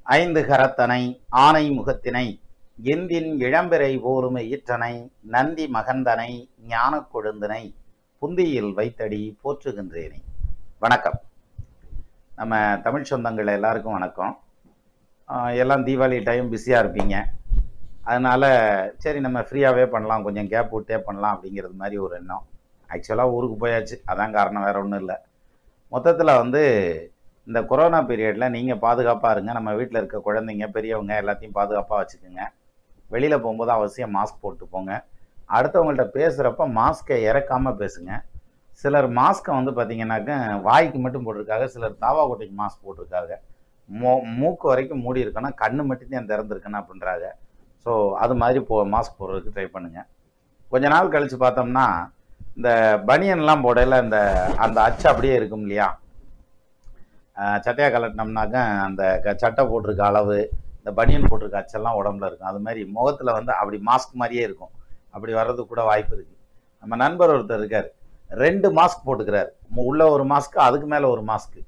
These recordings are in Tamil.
ஐந்து கரத்தனை ஆனை முகத்தினை எந்தின் இளம்பிறை போலும் ஈற்றனை நந்தி மகந்தனை ஞானக் கொழுந்தினை புந்தியில் வைத்தடி போற்றுகின்றேனே. வணக்கம். நம்ம தமிழ் சொந்தங்கள் எல்லாருக்கும் வணக்கம். எல்லாம் தீபாவளி டைம் பிஸியாக இருப்பீங்க. அதனால் சரி நம்ம ஃப்ரீயாகவே பண்ணலாம், கொஞ்சம் கேப் விட்டே பண்ணலாம் அப்படிங்கிறது மாதிரி ஒரு எண்ணம். ஆக்சுவலாக ஊருக்கு போயாச்சு, அதான் காரணம், வேறு ஒன்றும் இல்லை. மொத்தத்தில் இந்த கொரோனா பீரியடில் நீங்கள் பாதுகாப்பாக இருங்க. நம்ம வீட்டில் இருக்க குழந்தைங்க பெரியவங்க எல்லாத்தையும் பாதுகாப்பாக வச்சுக்கோங்க. வெளியில் போகும்போது அவசியம் மாஸ்க் போட்டு போங்க. அடுத்தவங்கள்ட்ட பேசுகிறப்ப மாஸ்க்கை இறக்காமல் பேசுங்க. சிலர் மாஸ்க்கை பார்த்திங்கனாக்க வாய்க்கு மட்டும் போட்டிருக்காங்க, சிலர் தாவா கொட்டைக்கு மாஸ்க் போட்டிருக்காங்க. மூக்கு வரைக்கும் மூடி இருக்கணும், கண்ணு மட்டும்தான் திறந்துருக்கணும் அப்படின்றாங்க. ஸோ அது மாதிரி மாஸ்க் போடுறதுக்கு ட்ரை பண்ணுங்கள். கொஞ்ச நாள் கழித்து பார்த்தோம்னா இந்த பனியன்லாம் போடையில் அந்த அச்சு அப்படியே இருக்கும் இல்லையா, சட்டையாக கலட்டினோம்னாக்க அந்த சட்டை போட்டிருக்க அளவு, இந்த பனியன் போட்டிருக்க அச்செல்லாம் உடம்புல இருக்கும். அது மாதிரி முகத்தில் அப்படி மாஸ்க் மாதிரியே இருக்கும். அப்படி வர்றது கூட வாய்ப்பு இருக்குது. நம்ம நண்பர் ஒருத்தர் இருக்கார், 2 மாஸ்க் போட்டுக்கிறார். உள்ள ஒரு மாஸ்க்கு, அதுக்கு மேலே ஒரு மாஸ்க்கு.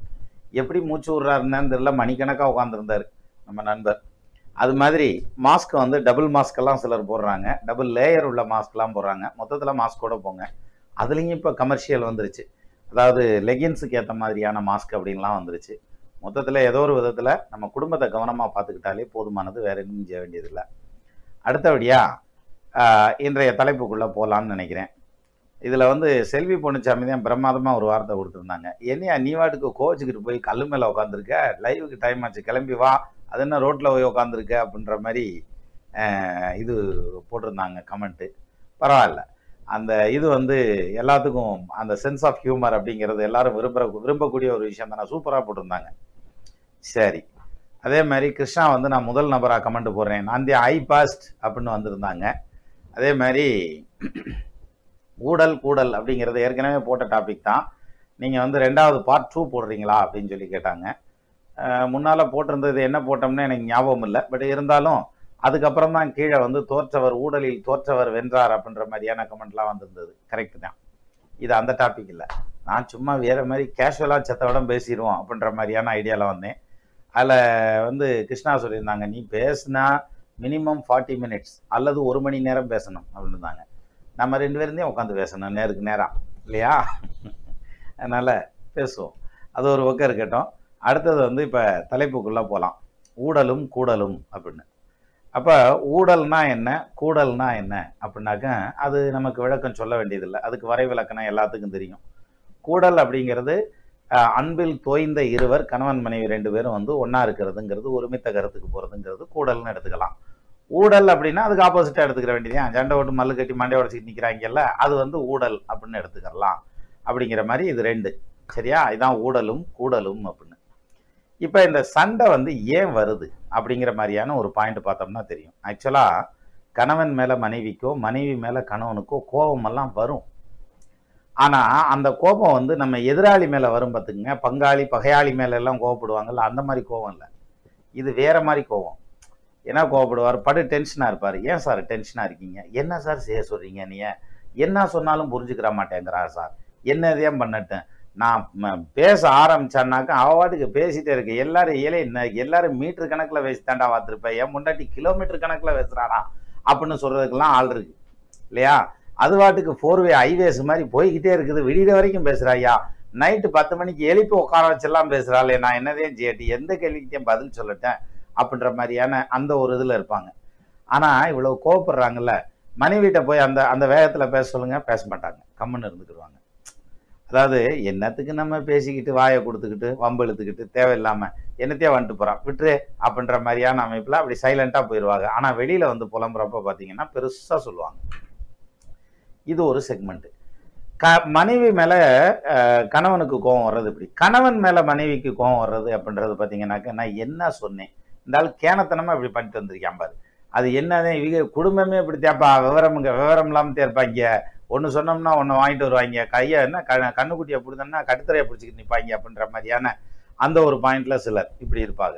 எப்படி மூச்சு விட்றாருன்னு தெரியல, மணிக்கணக்காக உட்காந்துருந்தார் நம்ம நண்பர். அது மாதிரி மாஸ்க் டபுள் மாஸ்கெல்லாம் சிலர் போடுறாங்க, டபுள் லேயர் உள்ள மாஸ்க்லாம் போடுறாங்க. மொத்தத்தில் மாஸ்கோட போங்க. அதுலேயும் இப்போ கமர்ஷியல் வந்துருச்சு, அதாவது லெகின்ஸுக்கு ஏற்ற மாதிரியான மாஸ்க் அப்படின்லாம் வந்துருச்சு. மொத்தத்தில் ஏதோ ஒரு விதத்தில் நம்ம குடும்பத்தை கவனமாக பார்த்துக்கிட்டாலே போதுமானது, வேறு எதுவும் செய்ய வேண்டியதில்லை. அடுத்தபடியாக இன்றைய தலைப்புக்குள்ளே போகலான்னு நினைக்கிறேன். இதில் செல்வி பொன்னுச்சாமி தான் பிரமாதமாக ஒரு வார்த்தை கொடுத்துருந்தாங்க. என்னையா நீ வாட்டுக்கு கோச்சுக்கிட்டு போய் கல் மேலே உட்காந்துருக்க, லைவுக்கு டைம் ஆச்சு கிளம்பி வா, அது என்ன ரோட்டில் போய் உட்காந்துருக்க அப்படின்ற மாதிரி இது போட்டிருந்தாங்க கமெண்ட்டு. பரவாயில்ல, அந்த இது எல்லாத்துக்கும் அந்த சென்ஸ் ஆஃப் ஹியூமர் அப்படிங்கிறது எல்லாரும் விரும்பக்கூடிய ஒரு விஷயம் தானே. சூப்பராக போட்டிருந்தாங்க. சரி, அதே மாதிரி கிருஷ்ணா நான் முதல் நபராக கமெண்ட் போடுறேன், நான் ஐ பாஸ்ட் அப்படின்னு வந்திருந்தாங்க. அதே மாதிரி கூடல் அப்படிங்கிறது ஏற்கனவே போட்ட டாபிக் தான். நீங்கள் 2வது பார்ட் 2 போடுறீங்களா அப்படின்னு சொல்லி கேட்டாங்க. முன்னால் போட்டிருந்தது என்ன போட்டோம்னு எனக்கு ஞாபகம் இல்லை. பட் இருந்தாலும் அதுக்கப்புறம் தான் கீழே தோற்றவர் ஊடலில் தோற்றவர் வென்றார் அப்படின்ற மாதிரியான கமெண்ட்லாம் வந்திருந்தது. கரெக்டு தான். இது அந்த டாபிக் இல்லை. நான் சும்மா வேறு மாதிரி கேஷுவலாக செத்தவிடம் பேசிடுவோம் அப்படின்ற மாதிரியான ஐடியாவில் வந்தேன். அதில் கிருஷ்ணா சொல்லியிருந்தாங்க, நீ பேசுனா மினிமம் 40 மினிட்ஸ் அல்லது 1 மணி நேரம் பேசணும் அப்படின்னு இருந்தாங்க. நம்ம 2 பேருந்தான் உட்காந்து பேசணும் நேருக்கு நேரம் இல்லையா? அதனால் பேசுவோம். அது ஒரு பக்கம் இருக்கட்டும். அடுத்தது இப்போ தலைப்புக்குள்ளே போகலாம். ஊடலும் கூடலும் அப்படின்னு. அப்போ ஊடல்னா என்ன, கூடல்னா என்ன அப்படின்னாக்க அது நமக்கு விளக்கம் சொல்ல வேண்டியதில்லை. அதுக்கு வரைவிலக்கணம் எல்லாத்துக்கும் தெரியும். கூடல் அப்படிங்கிறது அன்பில் தோய்ந்த இருவர், கணவன் மனைவி 2 பேரும் ஒன்றா இருக்கிறதுங்கிறது, ஒருமித்த கருத்துக்கு போகிறதுங்கிறது கூடல்னு எடுத்துக்கலாம். ஊடல் அப்படின்னா அதுக்கு ஆப்போசிட்டாக எடுத்துக்கிற வேண்டியதான். சண்டை ஓட்டு மல்லு கட்டி மண்டை உடச்சிட்டு நிற்கிறாங்கல்ல, அது ஊடல் அப்படின்னு எடுத்துக்கலாம். அப்படிங்கிற மாதிரி இது 2. சரியா? இதுதான் ஊடலும் கூடலும் அப்படின்னு. இப்போ இந்த சண்டை ஏன் வருது அப்படிங்கிற மாதிரியான ஒரு பாயிண்ட் பார்த்தோம்னா தெரியும். ஆக்சுவலாக கணவன் மேலே மனைவிக்கோ, மனைவி மேலே கணவனுக்கோ கோபமெல்லாம் வரும். ஆனால் அந்த கோபம் நம்ம எதிராளி மேலே வரும் பார்த்துக்குங்க. பங்காளி பகையாளி மேலே எல்லாம் கோவப்படுவாங்கல்ல, அந்த மாதிரி கோபம் இல்லை. இது வேற மாதிரி கோபம். என்ன கோவப்படுவார்? படு டென்ஷனாக இருப்பார். ஏன் சார் டென்ஷனாக இருக்கீங்க? என்ன சார் செய்ய சொல்கிறீங்க? நீங்கள் என்ன சொன்னாலும் புரிஞ்சுக்கிற மாட்டேங்கிறா சார், என்ன இதையும் பண்ணட்டும். நான் பேச ஆரம்பிச்சான்னாக்கா அவவாட்டுக்கு பேசிட்டே இருக்கு. எல்லாரும் மீட்டர் கணக்கில் பேசி தாண்டா பார்த்துருப்பேன், என் முன்னாடி கிலோமீட்டர் கணக்கில் பேசுகிறாடா அப்படின்னு சொல்கிறதுக்கெல்லாம் ஆள் இருக்கு இல்லையா? அது வாட்டுக்கு 4வே ஹைவேஸ் மாதிரி போய்கிட்டே இருக்குது. விடிய வரைக்கும் பேசுகிறாயா, நைட்டு 10 மணிக்கு எழுப்பி உட்கார வச்செல்லாம் பேசுகிறாள். நான் என்னதையும் செய்யட்டி, எந்த கேள்விக்கிட்டையும் பதில் சொல்லட்டேன் அப்படின்ற மாதிரியான அந்த ஒரு இதில் இருப்பாங்க. ஆனால் இவ்வளோ கோவப்படுறாங்கல்ல, மனைவிட்ட போய் அந்த வேகத்தில் பேச சொல்லுங்க, பேச மாட்டாங்க, கம்முன்னு இருந்துக்கிடுவாங்க. அதாவது என்னத்துக்கு நம்ம பேசிக்கிட்டு வாயை கொடுத்துக்கிட்டு வம்பு இழுத்துக்கிட்டு தேவையில்லாமல் என்னத்தையே வந்துட்டு போகிறான் விட்டுரு அப்படின்ற மாதிரியான அமைப்பில் அப்படி சைலண்ட்டாக போயிடுவாங்க. ஆனால் வெளியில் புலம்புறப்ப பார்த்தீங்கன்னா பெருசாக சொல்லுவாங்க. இது ஒரு செக்மெண்ட்டு. மனைவி மேலே கணவனுக்கு கோபம் வர்றது இப்படி, கணவன் மேலே மனைவிக்கு கோபம் வர்றது அப்படின்றது பார்த்தீங்கன்னாக்க, நான் என்ன சொன்னேன், இந்த ஆள் கேனத்தனமாக இப்படி பண்ணிட்டு வந்திருக்கேன் பாரு, அது என்னதான் இவங்க குடும்பமே இப்படி தேப்பா, விவரம் இல்லாமல் தேர்ப்பாங்க. ஒன்று சொன்னோம்னா ஒன்று வாங்கிட்டு வருவாங்க, கையை என்ன கண்ணுக்குட்டியை பிடித்தோம்னா கட்டுத்தரையை பிடிச்சிக்கிட்டு நிற்பாங்க அப்படின்ற மாதிரியான அந்த ஒரு பாயிண்ட்ல சிலர் இப்படி இருப்பாங்க.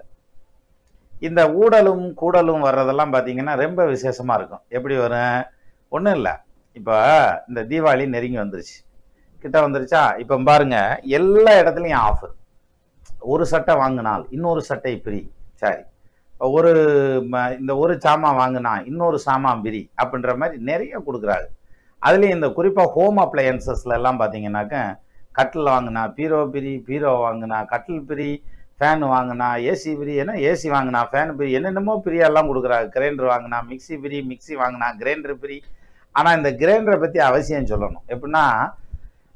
இந்த ஊடலும் கூடலும் வர்றதெல்லாம் பார்த்தீங்கன்னா ரொம்ப விசேஷமாக இருக்கும். எப்படி வரும்? ஒன்றும் இல்லை, இப்போ இந்த தீபாவளி நெருங்கி வந்துருச்சு, கிட்ட வந்துருச்சா. இப்போ பாருங்க, எல்லா இடத்துலையும் ஆஃபர். ஒரு சட்டை வாங்கினால் இன்னொரு சட்டை ஃப்ரீ. சரி, ஒரு இந்த ஒரு சாமான் வாங்கினா இன்னொரு சாமான் பிரி அப்படின்ற மாதிரி நிறைய கொடுக்குறாங்க. அதுலேயும் இந்த குறிப்பாக ஹோம் அப்ளையன்சஸ்ல எல்லாம் பார்த்தீங்கன்னாக்க கட்டில் வாங்கினா பீரோ பிரி, பீரோ வாங்கினா கட்டில் பிரி, ஃபேன் வாங்கினா ஏசி பிரி, ஏன்னா ஏசி வாங்கினா ஃபேன் பிரி, என்னென்னமோ பிரியெல்லாம் கொடுக்குறாங்க. கிரைண்டர் வாங்கினா மிக்சி பிரி, மிக்சி வாங்கினா கிரைண்டர் பிரி. ஆனால் இந்த கிரைண்டரை பற்றி அவசியம் சொல்லணும். எப்படின்னா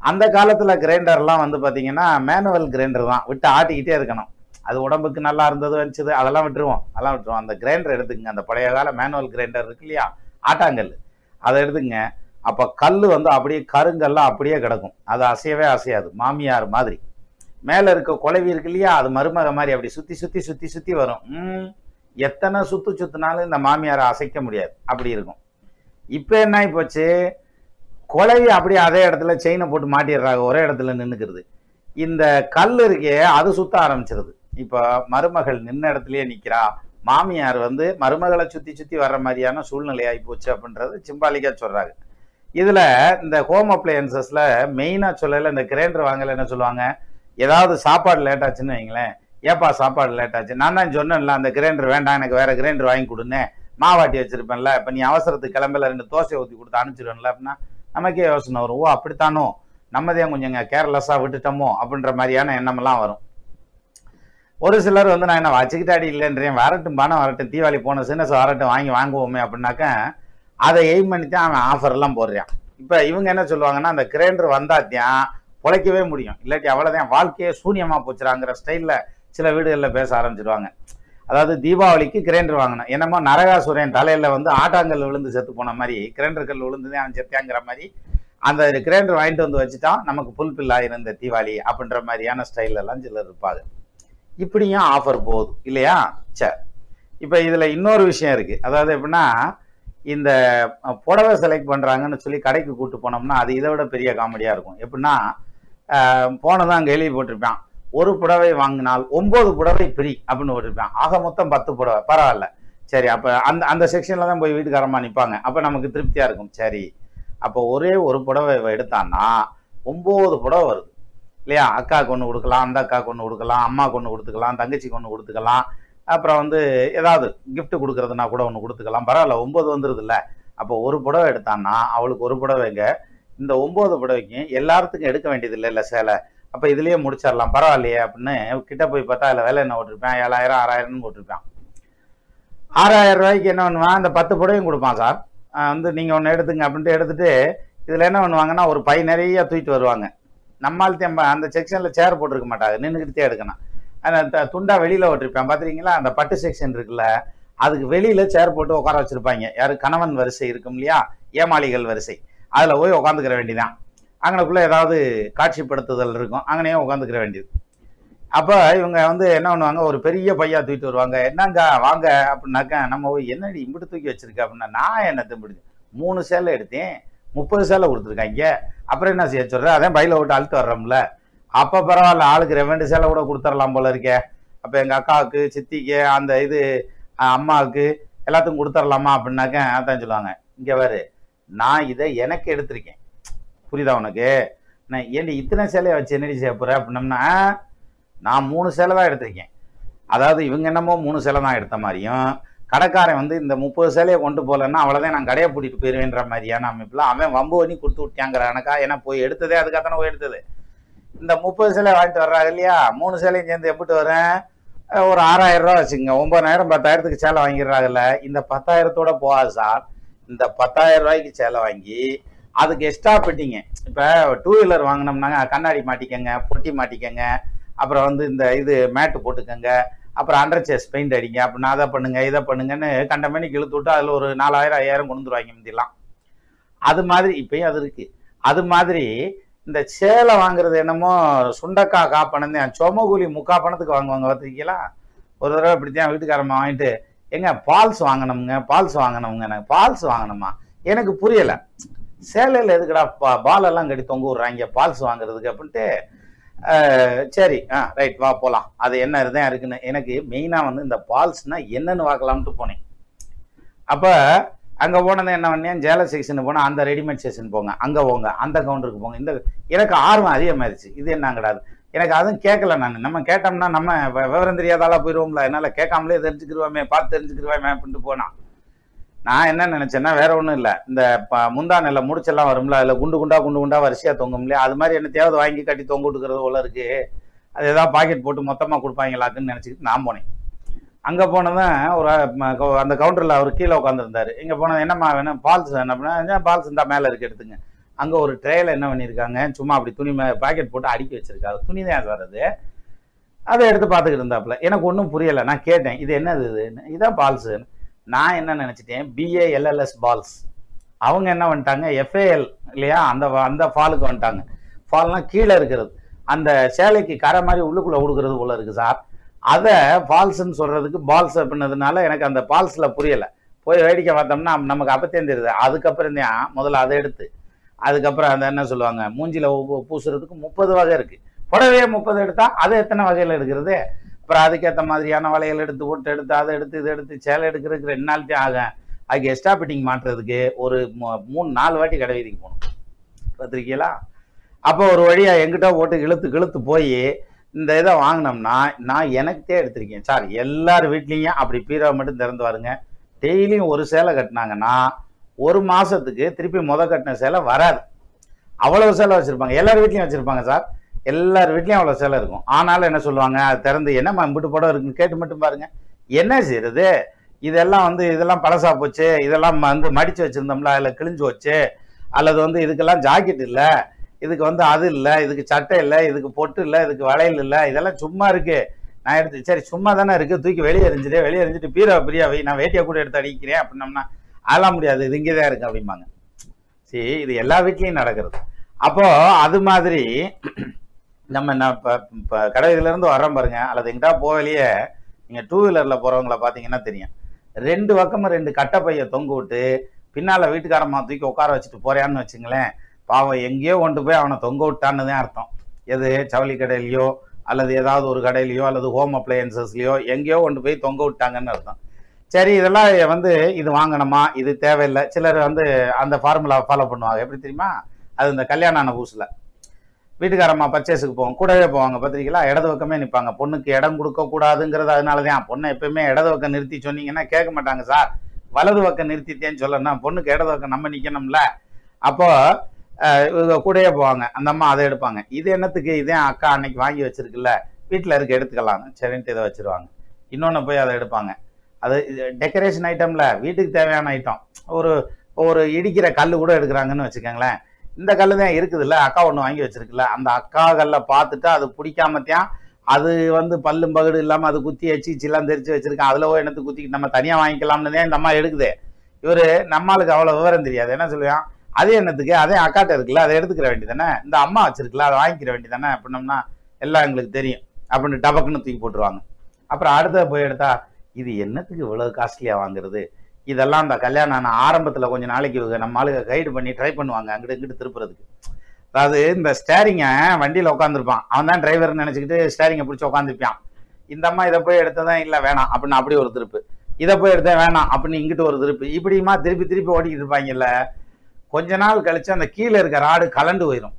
அந்த காலத்தில் கிரைண்டர்லாம் வந்து பார்த்தீங்கன்னா மேனுவல் கிரைண்டர் தான், விட்டு ஆட்டிக்கிட்டே இருக்கணும். அது உடம்புக்கு நல்லா இருந்தது வச்சுது, அதெல்லாம் விட்டுருவோம். அந்த கிரைண்டர் எடுத்துக்கங்க. அந்த பழைய கால மேனுவல் கிரைண்டர் இருக்கு இல்லையா, ஆட்டாங்கல், அதை எடுத்துக்கங்க. அப்போ கல் வந்து அப்படியே கருங்கல்லாம் அப்படியே கிடக்கும், அது அசையவே அசையாது. மாமியார் மாதிரி மேலே இருக்க குழவி இருக்கு இல்லையா, அது மருமக மாதிரி அப்படி சுற்றி சுற்றி சுற்றி சுற்றி வரும். எத்தனை சுற்றுனாலும் இந்த மாமியாரை அசைக்க முடியாது, அப்படி இருக்கும். இப்போ என்ன போச்சு, குழவி அப்படியே அதே இடத்துல செயினை போட்டு மாட்டிடுறாங்க, ஒரே இடத்துல நின்றுக்கிறது. இந்த கல் இருக்கே அது சுத்த ஆரம்பிச்சிருது. இப்போ மருமகள் நின்ன இடத்துலயே நிற்கிறா, மாமியார் வந்து மருமகளை சுற்றி சுற்றி வர்ற மாதிரியான சூழ்நிலை ஆகி போச்சு அப்படின்றது சிம்பாலிக்காக சொல்கிறாங்க. இதில் இந்த ஹோம் அப்ளையன்சஸில் மெயினாக சொல்லலை, இந்த கிரைண்டர் வாங்கலை என்ன சொல்லுவாங்க, ஏதாவது சாப்பாடு லேட் ஆச்சுன்னு வைங்களேன், ஏப்பா சாப்பாடு லேட் ஆச்சு, நான் தான் சொன்னேன்ல அந்த கிரைண்டர் வேண்டாம் எனக்கு வேறு கிரைண்டர் வாங்கி கொடுன்னு, மாவாட்டி வச்சுருப்பேன்ல, இப்போ நீ அவசரத்துக்கு கிளம்பல 2 தோசையை ஊற்றி கொடுத்து அனுப்பிச்சிடுவேன்ல அப்படின்னா நமக்கே யோசனை வரும். ஓ அப்படித்தானோ, நம்மதையும் கொஞ்சங்க கேர்லெஸ்ஸாக விட்டுட்டோமோ அப்படின்ற மாதிரியான எண்ணமெல்லாம் வரும். ஒரு சிலர் வந்து நான் என்ன வச்சுக்கிட்டாடி இல்லைன்றேன், வரட்டும் பணம் வரட்டும், தீபாவளி போனஸ்ன்னு வரட்டும் வாங்குவோமே அப்படின்னாக்க அதை எய்ம் பண்ணி தான் அவன் ஆஃபர்லாம் போடுறான். இப்போ இவங்க என்ன சொல்லுவாங்கன்னா, அந்த கிரைண்டர் வந்தாத்தான் பிழைக்கவே முடியும், இல்லாட்டி அவ்வளோதான் வாழ்க்கையே சூன்யமாக போச்சுறாங்கிற ஸ்டைலில் சில வீடுகளில் பேச ஆரம்பிச்சிடுவாங்க. அதாவது தீபாவளிக்கு கிரைண்டர் வாங்கினேன், என்னமோ நரகாசுரன் தலையில் வந்து ஆட்டாங்கல் விழுந்து செத்து போன மாதிரி, கிரைண்டர் கல் விழுந்துதான் அவன் செத்தாங்கிற மாதிரி அந்த கிரைண்டர் வாங்கிட்டு வந்து வச்சுட்டான், நமக்கு ஃபுல்ஃபில் ஆகிருந்த தீபாவளி அப்படின்ற மாதிரியான ஸ்டைலெல்லாம் சிலர் இருப்பாங்க. இப்படியும் ஆஃபர் போகுது இல்லையா. சரி, இப்போ இதில் இன்னொரு விஷயம் இருக்குது. அதாவது எப்படின்னா, இந்த புடவை செலக்ட் பண்ணுறாங்கன்னு சொல்லி கடைக்கு கூப்பிட்டு போனோம்னா அது இதை விட பெரிய காமெடியாக இருக்கும். எப்படின்னா போனதான் அங்கே எழுதி போட்டிருப்பான், ஒரு புடவை வாங்கினால் 9 புடவை ஃப்ரீ அப்படின்னு போட்டிருப்பான். ஆக மொத்தம் 10 புடவை, பரவாயில்ல. சரி, அப்போ அந்த செக்ஷனில் தான் போய் வீட்டுக்காரமாக நிற்பாங்க. அப்போ நமக்கு திருப்தியாக இருக்கும். சரி, அப்போ ஒரே ஒரு புடவை எடுத்தான்னா 9 புடவை வருது இல்லையா. அக்காவுக்கு ஒன்று கொடுக்கலாம், அந்த அக்காவுக்கு ஒன்று கொடுக்கலாம், அம்மாவுக்கு ஒன்று கொடுத்துக்கலாம், தங்கச்சிக்கு ஒன்று கொடுத்துக்கலாம், அப்புறம் வந்து ஏதாவது கிஃப்ட் கொடுக்குறதுனா கூட ஒன்று கொடுத்துக்கலாம், பரவாயில்ல 9 வந்துடுது இல்லை. அப்போ ஒரு புடவை எடுத்தான்னா அவளுக்கு ஒரு புடவைங்க, இந்த 9 புடவைக்கும் எல்லாத்துக்கும் எடுக்க வேண்டியது இல்லை சேலை, அப்போ இதுலேயே முடிச்சிடலாம் பரவாயில்லையே அப்படின்னு கிட்ட போய் பார்த்தா அதில் விலை என்ன போட்டிருப்பேன், 7000 6000 போட்டிருப்பேன். 6000 ரூபாய்க்கு என்ன பண்ணுவான், அந்த 10 புடவையும் கொடுப்பான். சார் வந்து நீங்கள் ஒன்று எடுத்துங்க அப்படின்ட்டு எடுத்துட்டு இதில் என்ன பண்ணுவாங்கன்னா ஒரு பை நிறைய தூக்கிட்டு வருவாங்க. நம்மளுக்கு அந்த செக்ஷனில் சேர் போட்டிருக்க மாட்டாங்க, நின்றுக்கிட்டே எடுக்கணும். அந்த துண்டா வெளியில் ஓட்டிருப்பேன் பார்த்துருக்கீங்களா, அந்த பட்டு செக்ஷன் இருக்குல்ல, அதுக்கு வெளியில் சேர் போட்டு உட்கார வச்சுருப்பாங்க. யாரு கணவன் வரிசை இருக்கும் இல்லையா, ஏமாளிகள் வரிசை, அதில் போய் உட்காந்துக்கிற வேண்டியதான். அங்கனக்குள்ளே ஏதாவது காட்சிப்படுத்துதல் இருக்கும், அங்கனையே உட்காந்துக்கிற வேண்டியது. அப்போ இவங்க வந்து என்ன பண்ணுவாங்க, ஒரு பெரிய பையா தூக்கிட்டு வருவாங்க. என்னங்க வாங்க அப்படின்னாக்கா, நம்ம என்னடி இம்பிட்டு தூக்கி வச்சிருக்க அப்படின்னா, நான் என்ன திம்பிடுது 3 சேலை எடுத்தேன் 30 சேலை கொடுத்துருக்காங்க, அப்புறம் என்ன செய்ய சொல்கிறேன், அதான் பையில விட்டு அழுத்து வர்றோம்ல, அப்போ பரவாயில்ல ஆளுக்கு 2 சேலை கூட கொடுத்துடலாம் போல இருக்கே. அப்போ எங்கள் அக்காவுக்கு சித்திக்கு அந்த இது அம்மாவுக்கு எல்லாத்துக்கும் கொடுத்துடலாமா அப்படின்னாக்க அதான் சொல்லுவாங்க, இங்கே வேறு நான் இதை எனக்கு எடுத்திருக்கேன், புரியுதா உனக்கு, நான் ஏன்டி இத்தனை சேலையை வச்சு என்னடி செய்ய போகிறேன் அப்படின்னம்னா, நான் 3 சேலை தான் எடுத்திருக்கேன். அதாவது இவங்க என்னமோ 3 சேலை தான் எடுத்த மாதிரியும், கடைக்காரன் வந்து இந்த 30 சேலையை கொண்டு போகலன்னா அவ்வளோதான் நான் கடையை பூட்டிட்டு போயிடுவேன்ற மாதிரியான அமைப்பில் அவன் வம்பு பண்ணி கொடுத்து விட்டாங்கிற கணக்கா. ஏன்னா போய் எடுத்ததே அதுக்காகத்தானே போய் எடுத்தது. இந்த 30 சேலை வாங்கிட்டு வர்றாங்க இல்லையா, 3 சேலையும் சேர்ந்து எப்படி வரேன், ஒரு 6000 ரூபா வச்சுங்க, 9000 10,000க்கு சேலை வாங்கிடுறாங்கல்ல. இந்த 10,000தோட போகாது சார், இந்த 10,000 ரூபாய்க்கு சேலை வாங்கி அதுக்கு எக்ஸ்ட்ரா பெட்டிங்க. இப்போ 2 வீலர் வாங்கினோம்னாங்க கண்ணாடி மாட்டிக்கங்க, பொட்டி மாட்டிக்கங்க, அப்புறம் வந்து இந்த இது மேட்டு போட்டுக்கங்க, அப்புறம் அண்டர் சேஸ் பெயிண்ட் அடிங்க அப்படின்னா அதை பண்ணுங்க இதை பண்ணுங்கன்னு கண்ட மணிக்கு இழுத்து விட்டு அதில் ஒரு 4000 5000 கொண்டு வந்துருவாங்க முந்திலாம். அது மாதிரி இப்பயும் அது இருக்கு. அது மாதிரி இந்த சேலை வாங்குறது என்னமோ சுண்டக்கா காப்பணம் தான், சொமகூலி 3/4 பணத்துக்கு வாங்குவாங்க பார்த்துருக்கீங்களா. ஒரு தடவை இப்படித்தான் வீட்டுக்காரம்மா வாங்கிட்டு, எங்க பால்ஸ் வாங்கணுங்க எனக்கு பால்ஸ் வாங்கணுமா, எனக்கு புரியலை, சேலையில் எதுக்கடா பாலெல்லாம் கட்டி தொங்க விட்றாங்க பால்ஸ் வாங்குறதுக்கு அப்படின்ட்டு, சரி ரைட் வா போகலாம், அது என்ன இதுதான் இருக்குன்னு. எனக்கு மெயினாக வந்து இந்த பால்ஸ்னால் என்னன்னு பார்க்கலாம்ட்டு போனேன். அப்போ அங்கே போனது என்ன பண்ணேன், ஜேல செக்ஷன் போனால் அந்த ரெடிமேட் செக்ஷன் போங்க, அங்கே போங்க, அந்த கவுண்டருக்கு போங்க, இந்த எனக்கு ஆர்வம் அதிகமாகிடுச்சு. இது என்ன கிடையாது, எனக்கு அதுவும் கேட்கல. நம்ம கேட்டோம்னா நம்ம விவரம் தெரியாதாலா போயிடுவோம்ல, அதனால கேட்காமலே தெரிஞ்சுக்கிடுவோமே, பார்த்து தெரிஞ்சுக்கிடுவோமே அப்படின்ட்டு போனான். நான் என்ன நினைச்சேன்னா வேற ஒன்றும் இல்லை, இந்த முந்தானில முடிச்செல்லாம் வரும்ல, அதில் குண்டு குண்டா வரிசையா தொங்கும் இல்லையா, அது மாதிரி என்னத்தையாவது வாங்கி கட்டி தொங்க விட்டுக்கிறது போல இருக்கு. அது ஏதாவது பாக்கெட் போட்டு மொத்தமாக கொடுப்பாங்களாக்குன்னு நினச்சிக்கிட்டு நான் போனேன். அங்கே போனதான் ஒரு அந்த கவுண்டரில் அவர் கீழே உட்காந்துருந்தாரு. இங்கே போனது என்னம்மா வேணும், பால்ஸ் என்ன அப்படின்னா, பால்ஸ் இந்த மேலே இருக்கு எடுத்துங்க. அங்கே ஒரு ட்ரேயில் என்ன பண்ணியிருக்காங்க, சும்மா அப்படி துணி பாக்கெட் போட்டு அடுக்கி வச்சிருக்காரு. துணி தான் சார் அது. அதை எடுத்து பார்த்துக்கிட்டு இருந்தாப்புல. எனக்கு ஒன்றும் புரியலை. நான் கேட்டேன், இது என்னது, இதுதான் பால்ஸு. நான் என்ன நினச்சிட்டேன், BALLS பால்ஸ். அவங்க என்ன பண்ணிட்டாங்க, FAL இல்லையா, அந்த ஃபாலுக்கு வந்துட்டாங்க. ஃபால்னா கீழே இருக்கிறது, அந்த சேலைக்கு கரை மாதிரி உள்ளுக்குள்ளே கொடுக்குறது போல இருக்கு சார். அதை ஃபால்ஸ்ன்னு சொல்கிறதுக்கு பால்ஸ் அப்படின்னதுனால எனக்கு அந்த பால்ஸில் புரியலை. போய் வேடிக்கை பார்த்தோம்னா நமக்கு அப்பத்தையும் தெரியுது. அதுக்கப்புறம் தான் முதல்ல அதை எடுத்து, அதுக்கப்புறம் அந்த என்ன சொல்லுவாங்க, மூஞ்சியில் பூசுறதுக்கு 30 வகை இருக்குது. புடவையே 30 எடுத்தா அதை எத்தனை வகையில் எடுக்கிறது? அப்புறம் அதுக்கேற்ற மாதிரியான வளையல் எடுத்து போட்டு எடுத்து அதை எடுத்து இதை எடுத்து சேலை எடுக்கிறதுக்கு 2 நாள்த்தையும் ஆகும். அதுக்கு எக்ஸ்ட்ரா ஃபிட்டிங் மாட்டுறதுக்கு ஒரு 3-4 வாட்டி கடை வீதிக்கு போகணும். பார்த்துருக்கீங்களா? அப்போ ஒரு வழியாக எங்கிட்ட போட்டு இழுத்து போய் இந்த இதை வாங்கினோம்னா, நான் எனக்கே எடுத்திருக்கேன் சார். எல்லார் வீட்லேயும் அப்படி பீரோ மட்டும் திறந்து பாருங்க. டெய்லியும் ஒரு சேலை கட்டினாங்கன்னா 1 மாதத்துக்கு திருப்பி கட்டின சேலை வராது. அவ்வளவு சேலை வச்சுருப்பாங்க. எல்லார் வீட்லேயும் வச்சுருப்பாங்க சார். எல்லார் வீட்லேயும் அவ்வளோ சேலை இருக்கும். ஆனாலும் என்ன சொல்லுவாங்க, அது திறந்து என்னம்மா இம்பிட்டு படம் இருக்குன்னு கேட்டு மட்டும் பாருங்க. என்ன செய்யறது, இதெல்லாம் பழசா போச்சு, இதெல்லாம் மடித்து வச்சுருந்தோம்ல, அதில் கிழிஞ்சு வச்சு, அல்லது இதுக்கெல்லாம் ஜாக்கெட் இல்லை, இதுக்கு அது இல்லை, இதுக்கு சட்டை இல்லை, இதுக்கு பொட்டு இல்லை, இதுக்கு வளையல் இல்லை, இதெல்லாம் சும்மா இருக்குது. நான் எடுத்து சரி சும்மா தானே இருக்குது, தூக்கி வெளியே எறிஞ்சிட்டு பிரியாவை நான் வேட்டியை கூட எடுத்து அடிக்கிறேன் அப்படின்னோம்னா, அதெல்லாம் முடியாது, இது இங்கே தான் இருக்குது அப்படிம்பாங்க. சரி, இது எல்லா வீட்லேயும் நடக்கிறது. அப்போது அது மாதிரி நம்ம இப்போ கடையிலேருந்து வரோம் பாருங்க, அல்லது எங்கிட்ட போகலையே நீங்கள் 2 வீலரில் போகிறவங்கள பார்த்தீங்கன்னா தெரியும். 2 பக்கமும் 2 கட்டைப்பையை தொங்க விட்டு பின்னால் வீட்டுக்காரம்மா தூக்கி உட்கார வச்சுட்டு போகிறான்னு வச்சுங்களேன், பாவம் எங்கேயோ கொண்டு போய் அவனை தொங்க விட்டான்னு தான் அர்த்தம். எது ஜவுளி கடையிலையோ அல்லது ஏதாவது ஒரு கடையிலையோ அல்லது ஹோம் அப்ளையன்சஸ்லையோ எங்கேயோ கொண்டு போய் தொங்க விட்டாங்கன்னு அர்த்தம். சரி, இதெல்லாம் இது வாங்கணுமா, இது தேவையில்லை. சிலர் அந்த ஃபார்முலா ஃபாலோ பண்ணுவாங்க. எப்படி தெரியுமா, அது இந்த கல்யாணம் ஆன புதுசில் வீட்டுக்காரம்மா பர்ச்சேஸுக்கு போவாங்க, கூடவே போவாங்க. பார்த்திருக்கீங்களா, இடது பக்கமே நிற்பாங்க. பொண்ணுக்கு இடம் கொடுக்கக்கூடாதுங்கிறது அதனால தான். பொண்ணை எப்பயுமே இடது பக்கம் நிறுத்தி சொன்னீங்கன்னா கேட்க மாட்டாங்க சார். வலது பக்கம் நிறுத்திட்டேன்னு சொல்லணும், பொண்ணுக்கு இடது பக்கம் நம்ம நிற்கணும்ல. அப்போது கூடயே போவாங்க. அந்த அம்மா அதை எடுப்பாங்க. இது என்னத்துக்கு, இதே அக்கா அன்னைக்கு வாங்கி வச்சிருக்குல்ல, வீட்டில் இருக்க எடுத்துக்கலாம் சரின்ட்டு இதை வச்சுருவாங்க. இன்னொன்று போய் அதை எடுப்பாங்க. அது டெக்கரேஷன் ஐட்டம்ல, வீட்டுக்கு தேவையான ஐட்டம். ஒரு இடிக்கிற கல் கூட எடுக்கிறாங்கன்னு வச்சுக்கோங்களேன். இந்த கல் தான் இருக்குதுல்ல, அக்கா ஒன்று வாங்கி வச்சிருக்குல்ல, அந்த அக்கா கல்லை பார்த்துட்டு அது பிடிக்காமத்தான் அது பல்லும் பகடு இல்லாமல் அது குத்தி எல்லாம் தெரிச்சு வச்சிருக்கேன். அதில் போய் என்னத்து குத்திக்கிட்டு நம்ம தனியாக வாங்கிக்கலாம்னு தான் இந்த அம்மா எடுக்குது. இவர் நம்மளுக்கு அவ்வளோ விவரம் தெரியாது. என்ன சொல்லுவான், அதே என்னத்துக்கு, அதே அக்காட்ட இருக்குல்ல, அதை எடுத்துக்கிற வேண்டியதானே, இந்த அம்மா வச்சிருக்குல்ல அதை வாங்கிக்கிற வேண்டியதானே அப்படின்னோம்னா எல்லாம் எங்களுக்கு தெரியும் அப்படின்னு டபக்குன்னு தூக்கி போட்டுருவாங்க. அப்புறம் அடுத்த போய் எடுத்தா, இது என்னத்துக்கு இவ்வளவு காஸ்ட்லியாக வாங்குறது, இதெல்லாம் அந்த கல்யாணம் ஆன ஆரம்பத்தில் கொஞ்சம் நாளைக்கு நம்ம ஆளுங்க கைடு பண்ணி ட்ரை பண்ணுவாங்க அங்கிட்டு இங்கிட்டு திருப்புறதுக்கு. அதாவது இந்த ஸ்டேரிங்கை வண்டியில் உட்காந்துருப்பான், அவன் தான் டிரைவர்னு நினச்சிக்கிட்டு ஸ்டேரிங்கை பிடிச்சி உட்காந்துருப்பான். இந்த அம்மா இதை போய் எடுத்ததான் இல்லை வேணாம் அப்படின்னு அப்படி ஒரு திருப்பு, இதை போய் எடுத்தேன் வேணாம் அப்படின்னு இங்கிட்டு ஒரு திருப்பு, இப்படிமா திருப்பி ஓடிக்கிட்டு இருப்பாங்கல்ல. கொஞ்ச நாள் கழிச்சு அந்த கீழே இருக்க ராடு கலண்டு போயிடும்.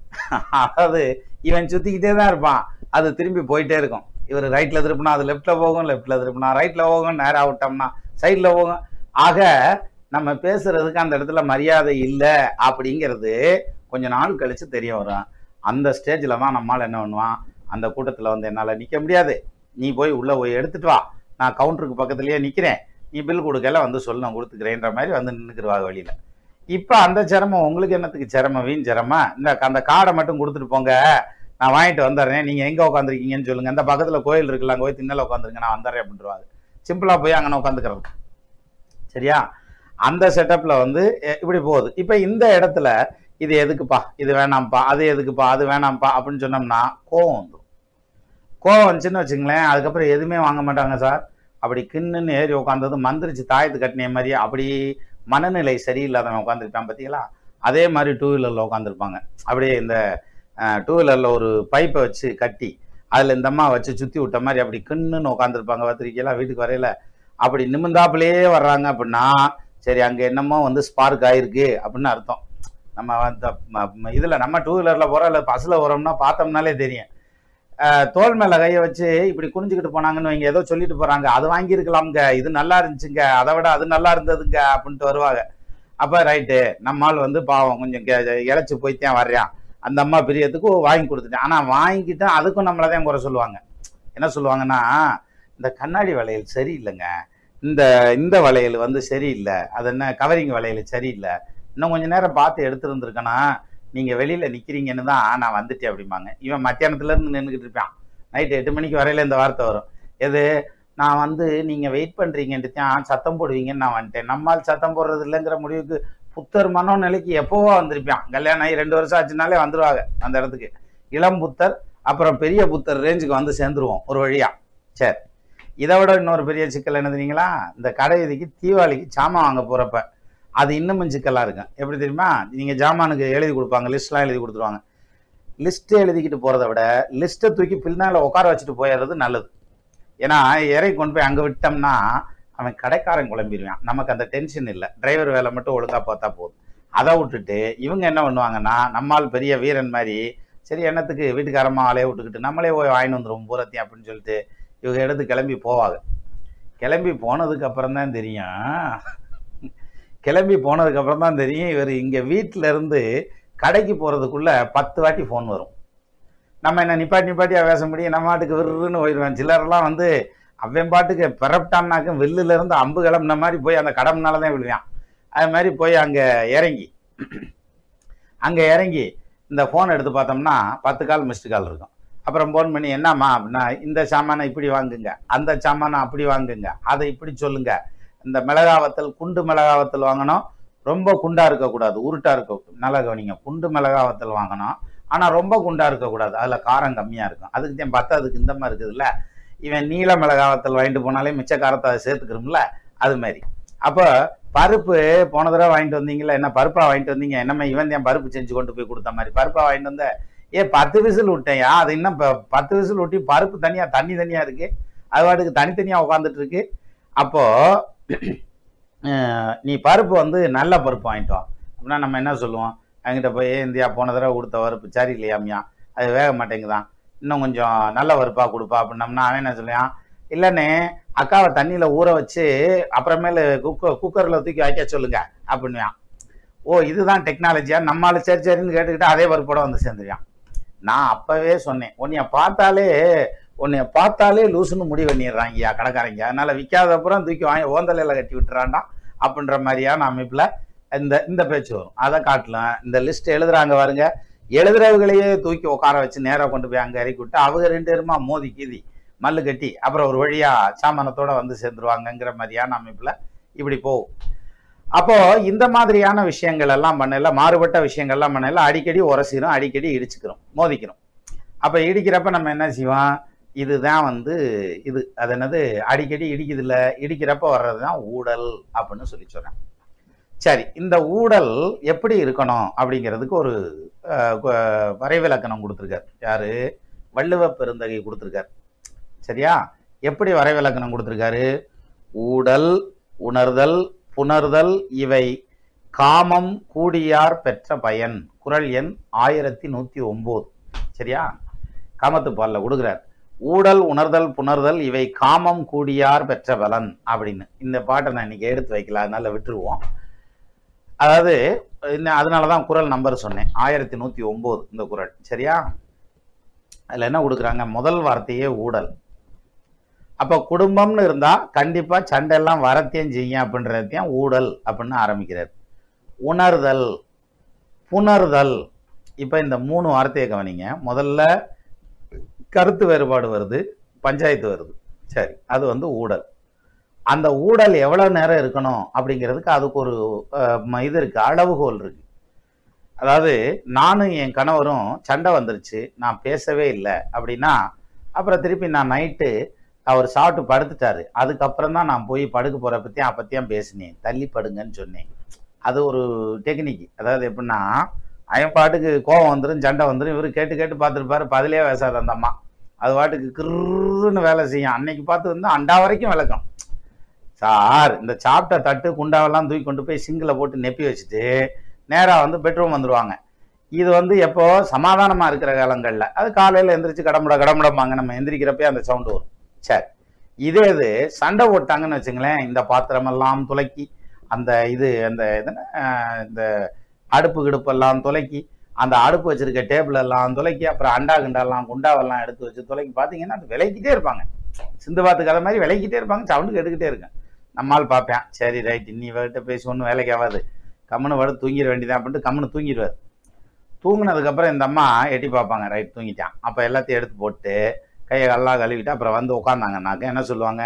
அதாவது இவன் சுற்றிக்கிட்டே தான் இருப்பான், அது திரும்பி போயிட்டே இருக்கும். இவர் ரைட்டில் திருப்பினா அது லெஃப்டில் போகும், லெஃப்டில் திருப்பினா ரைட்டில் போகும், நேராக விட்டோம்னா சைடில் போகும். ஆக நம்ம பேசுறதுக்கு அந்த இடத்துல மரியாதை இல்லை அப்படிங்கிறது கொஞ்ச நாள் கழிச்சு தெரிய வரும். அந்த ஸ்டேஜில் தான் நம்மளால் என்ன பண்ணுவான், அந்த கூட்டத்தில் என்னால் நிற்க முடியாது, நீ போய் உள்ளே போய் எடுத்துட்டு வா, நான் கவுண்டருக்கு பக்கத்துலேயே நிற்கிறேன், நீ பில் கொடுக்கல சொல்லு, நான் கொடுத்துக்கிறேன்ற மாதிரி நின்றுக்குருவாங்க வெளியில். இப்போ அந்த சிரமம் உங்களுக்கு என்னத்துக்கு சிரமம், வீண் சிரமம். அந்த கார்டை மட்டும் கொடுத்துட்டு போங்க, நான் வாங்கிட்டு வந்துடுறேன், நீங்கள் எங்கே உட்காந்துருக்கீங்கன்னு சொல்லுங்கள், அந்த பக்கத்தில் கோயில் இருக்குல்ல, அங்கே போய் திண்ணல உட்காந்துருங்க, நான் வந்துடுறேன் அப்படின்ட்டுருவாங்க. சிம்பிளாக போய் அங்கே உட்காந்துக்கிறது. சரியா? அந்த செட்டப்பில் இப்படி போகுது. இப்போ இந்த இடத்துல இது எதுக்குப்பா, இது வேணாம்ப்பா, அது எதுக்குப்பா, அது வேணாம்ப்பா அப்படின்னு சொன்னோம்னா கோவம் வந்துடும். கோவம் வந்துச்சுன்னு வச்சுங்களேன், அதுக்கப்புறம் எதுவுமே வாங்க மாட்டாங்க சார். அப்படி கிண்ணுன்னு ஏறி உட்காந்தது மந்திரிச்சு தாயத்து கட்டின மாதிரி அப்படி மனநிலை சரியில்லாதவன் உட்காந்துருப்பான் பார்த்தீங்களா, அதே மாதிரி 2 வீலரில் உட்காந்துருப்பாங்க. அப்படியே இந்த 2 வீலரில் ஒரு பைப்பை வச்சு கட்டி அதில் இந்த அம்மா வச்சு சுற்றி விட்ட மாதிரி அப்படி கிண்ணுன்னு உட்காந்துருப்பாங்க. பார்த்துருக்கீங்களா? வீட்டுக்கு வரையில அப்படி நிமிந்தாப்புலேயே வர்றாங்க அப்படின்னா சரி, அங்கே என்னமோ ஸ்பார்க் ஆகிருக்கு அப்படின்னு அர்த்தம். நம்ம இதில் நம்ம 2 வீலரில் போகிறோம் இல்லை பஸ்ஸில் வரோம்னா பார்த்தோம்னாலே தெரியும். தோல் மேல கையை வச்சு இப்படி குனிஞ்சுக்கிட்டு போனாங்கன்னு இவங்க ஏதோ சொல்லிட்டு போறாங்க, அது வாங்கியிருக்கலாம்ங்க, இது நல்லா இருந்துச்சுங்க, அதை விட அது நல்லா இருந்ததுங்க அப்படின்ட்டு வருவாங்க. அப்ப ரைட்டு, நம்மால் வந்து பாவம் கொஞ்சம் இழைச்சி போய்த்தான் வர்றான், அந்த அம்மா பிரியத்துக்கு வாங்கி கொடுத்துட்டேன். ஆனா வாங்கிட்டு அதுக்கும் நம்மளதான் குறை சொல்லுவாங்க. என்ன சொல்லுவாங்கன்னா, இந்த கண்ணாடி வளையல் சரியில்லைங்க, இந்த இந்த வளையல் வந்து சரியில்லை, அது என்ன கவரிங் வளையல் சரியில்லை, இன்னும் கொஞ்ச நேரம் பார்த்து எடுத்துருந்துருக்கேன்னா, நீங்க வெளியில நிக்கிறீங்கன்னு தான் நான் வந்துட்டேன் அப்படிம்பாங்க. இவன் மத்தியானத்துல இருந்து நின்றுக்கிட்டு இருப்பான், நைட்டு 8 மணிக்கு வரையில இந்த வார்த்தை வரும். எது, நான் வந்து நீங்க வெயிட் பண்றீங்கன்ட்டு தான் சத்தம் போடுவீங்கன்னு நான் வந்துட்டேன். நம்மால் சத்தம் போடுறது இல்லைங்கிற முடிவுக்கு புத்தர் மனோநிலைக்கு எப்போவோ வந்திருப்பான். கல்யாணம் ஆகி 2 வருஷம் ஆச்சுனாலே வந்துருவாங்க அந்த இடத்துக்கு. இளம் புத்தர் அப்புறம் பெரிய புத்தர் ரேஞ்சுக்கு வந்து சேர்ந்துருவோம் ஒரு வழியா. சரி, இதை விட இன்னொரு பெரிய சிக்கல் என்ன தெரியுங்களா, இந்த கடை வீதிக்கு தீபாவளிக்கு சாமான் வாங்க போறப்ப அது இன்னமும் சிக்கலா இருக்கும். எப்படி தெரியுமா, நீங்க ஜாமானுக்கு எழுதி கொடுப்பாங்க, லிஸ்ட்லாம் எழுதி கொடுத்துருவாங்க. லிஸ்ட் எழுதிக்கிட்டு போறதை விட லிஸ்ட்டை தூக்கி பின்னால உட்கார வச்சுட்டு போயிடுறது நல்லது. ஏன்னா இறக்கி கொண்டு போய் அங்கே விட்டோம்னா அவன் கடைக்காரன் குழம்பிடுவான், நமக்கு அந்த டென்ஷன் இல்லை, டிரைவர் வேலை மட்டும் ஒழுங்கா பார்த்தா போதும். அதை விட்டுட்டு இவங்க என்ன பண்ணுவாங்கன்னா, நம்மால் பெரிய வீரன் மாதிரி, சரி என்னத்துக்கு வீட்டுக்காரமா ஆளையே விட்டுக்கிட்டு நம்மளே போய் வாங்கிட்டு வந்துடுவோம் பூரத்தையும் அப்படின்னு சொல்லிட்டு இவங்க எடுத்து கிளம்பி போவாங்க. கிளம்பி போனதுக்கு அப்புறம் தான் தெரியும் இவர் இங்க வீட்டில இருந்து கடைக்கு போறதுக்குள்ள 10 வாட்டி ஃபோன் வரும். நம்ம என்ன நிப்பாட்டியா பேச முடியும், நம்ம பாட்டுக்கு விருன்னு போயிடுவேன். சிலரெல்லாம் வந்து அவன் பாட்டுக்கு பிறப்பிட்டான்னாக்கும் வெள்ளில இருந்து அம்பு கிளம்புன மாதிரி போய் அந்த கடம்னாலதான் விழுவான். அது மாதிரி போய் அங்க இறங்கி இந்த போன் எடுத்து பார்த்தோம்னா 10 கால் மிஸ்டு கால் இருக்கும். அப்புறம் போன் பண்ணி, என்னம்மா அப்படின்னா, இந்த சாமானை இப்படி வாங்குங்க, அந்த சாமானை அப்படி வாங்குங்க, அதை இப்படி சொல்லுங்க, இந்த மிளகாவத்தல் குண்டு மிளகாவத்தல் வாங்கணும், ரொம்ப குண்டா இருக்கக்கூடாது, உருட்டா இருக்க, நல்லா கவனிங்க, குண்டு மிளகாவத்தல் வாங்கணும், ஆனா ரொம்ப குண்டா இருக்கக்கூடாது, அதுல காரம் கம்மியா இருக்கும், அதுக்கு தான் அதுக்கு இந்த மாதிரி இருக்குதுல்ல, இவன் நீல மிளகாவத்தல் வாங்கிட்டு போனாலே மிச்ச காரத்தை அதை சேர்த்துக்கிறோம்ல, அது மாதிரி. அப்போ பருப்பு போன தடவை வாங்கிட்டு வந்தீங்களா, என்ன பருப்பா வாங்கிட்டு வந்தீங்க, என்னமே இவன் தான் பருப்பு செஞ்சு கொண்டு போய் கொடுத்த மாதிரி பருப்பா வாங்கிட்டு வந்த, 10 விசில் விட்டேயா, அது இன்னும் 10 விசில் விட்டி பருப்பு தனியா தண்ணி தனியா இருக்கு, அது வாட்டுக்கு தனித்தனியா உட்காந்துட்டு இருக்கு. அப்போ நீ பருப்பு வந்து நல்ல பருப்பு வாங்கிட்டு வா அப்படின்னா நம்ம என்ன சொல்லுவோம், என்கிட்ட போய் இந்தியா போன தடவை கொடுத்த பருப்பு சரி இல்லையாமியா, அது வேக மாட்டேங்குதான், இன்னும் கொஞ்சம் நல்ல பருப்பா கொடுப்பா அப்படின்னம்னா அவன் என்ன சொல்லுவான், இல்லைன்னு அக்காவை தண்ணியில ஊற வச்சு அப்புறமேல குக்கர்ல தூக்கி வைக்க சொல்லுங்க அப்படின்னுவான். ஓ இதுதான் டெக்னாலஜியா, நம்மளால சரி சரின்னு கேட்டுக்கிட்டு அதே பருப்போட வந்து சேர்ந்துருவான். நான் அப்பவே சொன்னேன், உன்னைய பார்த்தாலே லூசுன்னு முடிவு பண்ணிடுறாங்கய்யா கடைக்காரங்க, அதனால விற்காத அப்புறம் தூக்கி வாங்கி ஓந்தலையில கட்டி விட்டுறான்டா அப்படின்ற மாதிரியான அமைப்புல இந்த பேச்சு வரும். அதை காட்டலாம். இந்த லிஸ்ட் எழுதுறாங்க பாருங்க, எழுதுறவங்களையே தூக்கி உட்கார வச்சு நேராக கொண்டு போய் அங்க இறக்கி விட்டு அவங்க 2 பேருமா மோதி கீதி மல்லு கட்டி அப்புறம் ஒரு வழியா சாமானத்தோட வந்து சேர்ந்துருவாங்கங்கிற மாதிரியான அமைப்புல இப்படி போகும். அப்போ இந்த மாதிரியான விஷயங்கள் எல்லாம் பண்ணல, மாறுபட்ட விஷயங்கள்லாம் பண்ணல, அடிக்கடி உரசிரும், அடிக்கடி இடிச்சுக்கிறோம், மோதிக்கிறோம். அப்ப இடிக்கிறப்ப நம்ம என்ன செய்வோம், இதுதான் வந்து இது அது என்னது அடிக்கடி இடிக்குது இல்ல, இடிக்கிறப்ப வர்றதுதான் ஊடல் அப்படின்னு சொல்லி சொல்றேன். சரி, இந்த ஊடல் எப்படி இருக்கணும் அப்படிங்கிறதுக்கு ஒரு வரைவிலக்கணம் கொடுத்துருக்காரு. யாரு, வள்ளுவ பெருந்தகை கொடுத்துருக்காரு. சரியா, எப்படி வரைவிலக்கணம் கொடுத்துருக்காரு, ஊடல் உணர்தல் புணர்தல் இவை காமம் கூடியார் பெற்ற பயன், குறள் எண் 1109. சரியா, காமத்து பால்ல கொடுக்குறார். ஊடல் உணர்தல் புணர்தல் இவை காமம் கூடியார் பெற்ற பலன் அப்படின்னு. இந்த பாட்டை நான் இன்னைக்கு எடுத்து வைக்கல, அதனால விட்டுருவோம். அதாவது அதனாலதான் குறள் நம்பர் சொன்னேன், 1109 இந்த குறள். சரியா, அதுல என்ன கொடுக்குறாங்க, முதல் வார்த்தையே ஊடல். அப்ப குடும்பம்னு இருந்தா கண்டிப்பா சண்டை எல்லாம் வரத்தையும் செய்யும் அப்படின்றதையும் ஊடல் அப்படின்னு ஆரம்பிக்கிறார். உணர்தல் புணர்தல், இப்ப இந்த 3 வார்த்தையை கவனிங்க. முதல்ல கருத்து வேறுபாடு வருது, பஞ்சாயத்து வருது, சரி, அது வந்து ஊடல். அந்த ஊடல் எவ்வளவு நேரம் இருக்கணும் அப்படிங்கிறதுக்கு அதுக்கு ஒரு இது இருக்கு, அளவுகோல் இருக்கு. அதாவது நானும் என் கணவரும் சண்டை வந்துருச்சு, நான் பேசவே இல்லை அப்படின்னா, அப்புறம் திருப்பி நான் நைட்டு அவர் சாப்பிட்டு படுத்துட்டாரு, அதுக்கப்புறம் தான் நான் போய் படுக்க போற அப்பத்தியும் பேசினேன், தள்ளி படுங்கன்னு சொன்னேன். அது ஒரு டெக்னிக். அதாவது எப்படின்னா, அவன் பாட்டுக்கு கோபம் வந்துடும், சண்டை வந்துடும், இவரு கேட்டு கேட்டு பார்த்துருப்பாரு, பதிலே பேசாது அந்த அம்மா, அது பாட்டுக்கு கிருன்னு வேலை செய்யும். அன்னைக்கு பார்த்து வந்து அண்டா வரைக்கும் விளக்கம். சார், இந்த சாப்பிட்ட தட்டு குண்டாவெல்லாம் தூக்கி கொண்டு போய் சிங்கில் போட்டு நெப்பி வச்சுட்டு நேராக வந்து பெட்ரூம் வந்துடுவாங்க. இது வந்து எப்போ சமாதானமா இருக்கிற காலங்கள்ல அது காலையில எந்திரிச்சு கடமுடம்பாங்க, நம்ம எந்திரிக்கிறப்பே அந்த சவுண்டு வரும். சரி, இதே இது சண்டை போட்டாங்கன்னு வச்சுங்களேன், இந்த பாத்திரமெல்லாம் துலக்கி, அந்த அந்த இந்த அடுப்பு கிடுப்பெல்லாம் துலக்கி, அந்த அடுப்பு வச்சிருக்க டேபிள் எல்லாம் துலக்கி, அப்புறம் அண்டா கிண்டாலாம் குண்டாவெல்லாம் எடுத்து வச்சு துலக்கி பார்த்தீங்கன்னா அது விளைக்கிட்டே இருப்பாங்க. சிந்து பாத்து கதை மாதிரி விளைக்கிட்டே இருப்பாங்க, சவுண்டு கேட்டுக்கிட்டே இருக்கேன். நம்மால் பார்ப்பேன், சரி ரைட், இன்னி கிட்ட பேசி ஒன்றும் வேலைக்கு ஆகாது, கம்முன்னு வடு தூங்கிட வேண்டியதான் அப்படின்ட்டு கம்முன்னு தூங்கிடுவார். தூங்கினதுக்கப்புறம் இந்த அம்மா எட்டி பார்ப்பாங்க, ரைட் தூங்கிட்டான். அப்போ எல்லாத்தையும் எடுத்து போட்டு கையை எல்லாம் கழுவிட்டு அப்புறம் வந்து உட்காந்தாங்கன்னாக்க என்ன சொல்லுவாங்க,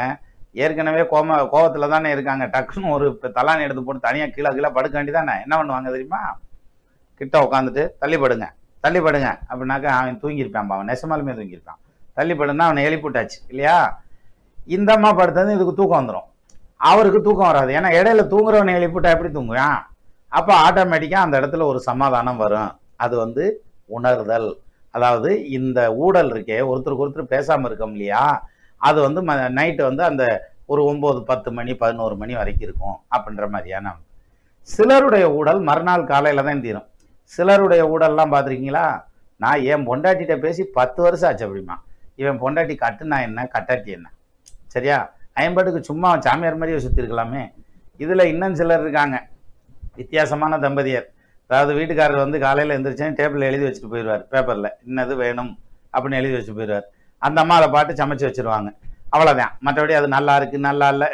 ஏற்கனவே கோவத்தில் தானே இருக்காங்க, டக்குன்னு ஒரு தலானி எடுத்து போட்டு தனியாக கீழே படுக்க வேண்டியதானே. என்ன பண்ணுவாங்க தெரியுமா, கிட்ட உட்காந்துட்டு தள்ளிப்படுங்க அப்படின்னாக்கா அவன் தூங்கியிருப்பான், அவன் நெசமாலுமே தூங்கியிருப்பான். தள்ளிப்படுன்னா அவனை எழுப்பிட்டாச்சு இல்லையா. இந்த அம்மா படுத்தது இதுக்கு தூக்கம் வந்துடும், அவருக்கு தூக்கம் வராது. ஏன்னா இடையில தூங்குறவனை எழுப்பிட்டா எப்படி தூங்குவான். அப்போ ஆட்டோமேட்டிக்காக அந்த இடத்துல ஒரு சமாதானம் வரும். அது வந்து உணர்தல். அதாவது இந்த ஊடல் இருக்கே, ஒருத்தருக்கு ஒருத்தர் பேசாமல் இருக்கோம் இல்லையா, அது வந்து நைட்டு வந்து அந்த ஒரு 9, 10 மணி 11 மணி வரைக்கும் இருக்கும் அப்படின்ற மாதிரியான. சிலருடைய ஊடல் மறுநாள் காலையில் தான் தீரும். சிலருடைய ஊடல்லாம் பார்த்துருக்கீங்களா, நான் என் பொண்டாட்டிகிட்ட பேசி 10 வருஷம் ஆச்சு அப்படிமா. இவன் பொண்டாட்டி கட்டுனா என்ன கட்டாட்டி என்ன, சரியா, ஐம்பட்டுக்கு சும்மா சாமியார் மாதிரியே சுற்றிருக்கலாமே. இதில் இன்னும் சிலர் இருக்காங்க, வித்தியாசமான தம்பதியர். அதாவது வீட்டுக்காரர் வந்து காலையில் எழுந்திரிச்சேன் டேபிளில் எழுதி வச்சுட்டு போயிடுவார், பேப்பரில் இன்னது வேணும் அப்படின்னு எழுதி வச்சுட்டு போயிடுவார். அந்த அம்மா அதை பாட்டு சமைச்சு வச்சுருவாங்க, அவ்வளோதான். மற்றபடி அது நல்லா இருக்குது நல்லா இல்லை